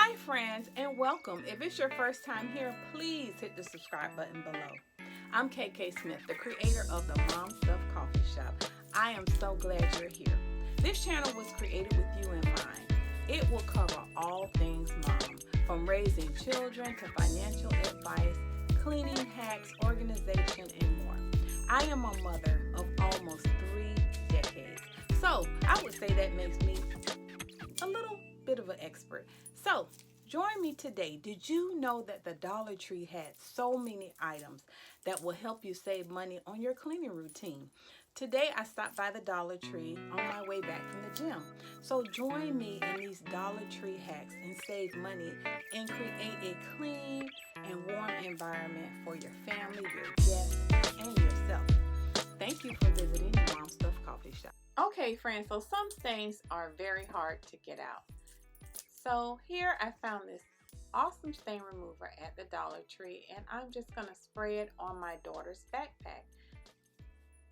Hi friends and welcome. If it's your first time here, please hit the subscribe button below. I'm KK Smith, the creator of the Mom Stuff Coffee Shop. I am so glad you're here. This channel was created with you in mind. It will cover all things mom, from raising children to financial advice, cleaning hacks, organization, and more. I am a mother of almost 3 decades. So I would say that makes me a little bit of an expert. So join me today. Did you know that the Dollar Tree had so many items that will help you save money on your cleaning routine? Today I stopped by the Dollar Tree on my way back from the gym. So join me in these Dollar Tree hacks and save money and create a clean and warm environment for your family, your guests, and yourself. Thank you for visiting the Mom Stuff Coffee Shop. Okay, friends, so some things are very hard to get out. So here I found this awesome stain remover at the Dollar Tree, and I'm just going to spray it on my daughter's backpack.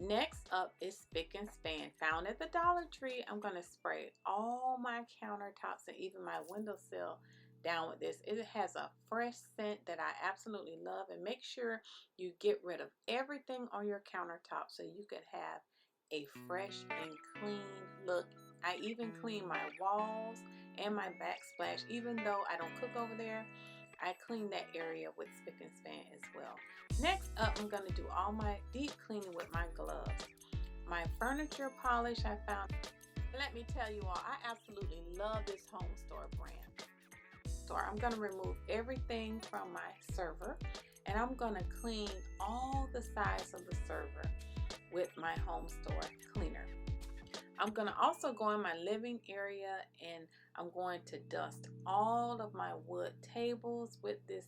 Next up is Spick and Span, found at the Dollar Tree. I'm going to spray all my countertops and even my windowsill down with this. It has a fresh scent that I absolutely love, and make sure you get rid of everything on your countertop so you can have a fresh and clean look. I even clean my walls and my backsplash. Even though I don't cook over there, I clean that area with Spick and Span as well. Next up, I'm going to do all my deep cleaning with my gloves. My furniture polish I found. Let me tell you all, I absolutely love this home store brand. So I'm going to remove everything from my server, and I'm going to clean all the sides of the server with my home store cleaner. I'm going to also go in my living area, and I'm going to dust all of my wood tables with this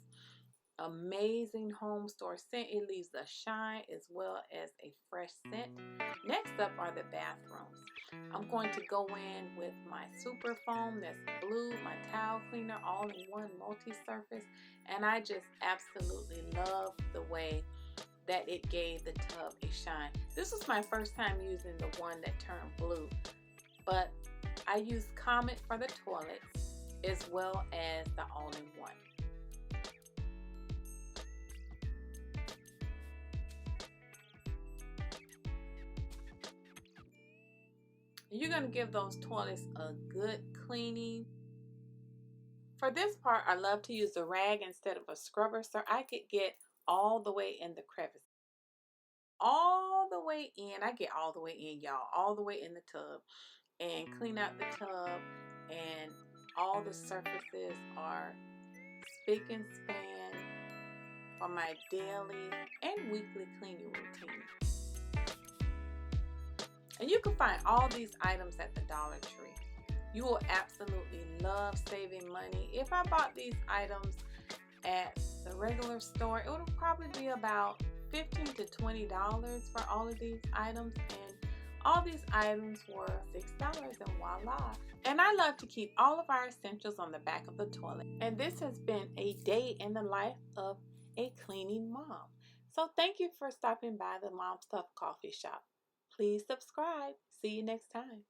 amazing home store scent. It leaves a shine as well as a fresh scent. Next up are the bathrooms. I'm going to go in with my super foam that's blue, my towel cleaner, all in one multi-surface, and I just absolutely love the way that it gave the tub a shine. This was my first time using the one that turned blue, but I used Comet for the toilets as well as the all-in-one. You're going to give those toilets a good cleaning. For this part, I love to use a rag instead of a scrubber so I could get all the way in the crevice. All the way in. I get all the way in, y'all. All the way in the tub. And clean out the tub. And all the surfaces are Spick and Span for my daily and weekly cleaning routine. And you can find all these items at the Dollar Tree. You will absolutely love saving money. If I bought these items at the regular store, it would probably be about $15 to $20 for all of these items, and all these items were $6, and voila. And I love to keep all of our essentials on the back of the toilet. And this has been a day in the life of a cleaning mom. So thank you for stopping by the Mom Stuff Coffee Shop. Please subscribe. See you next time.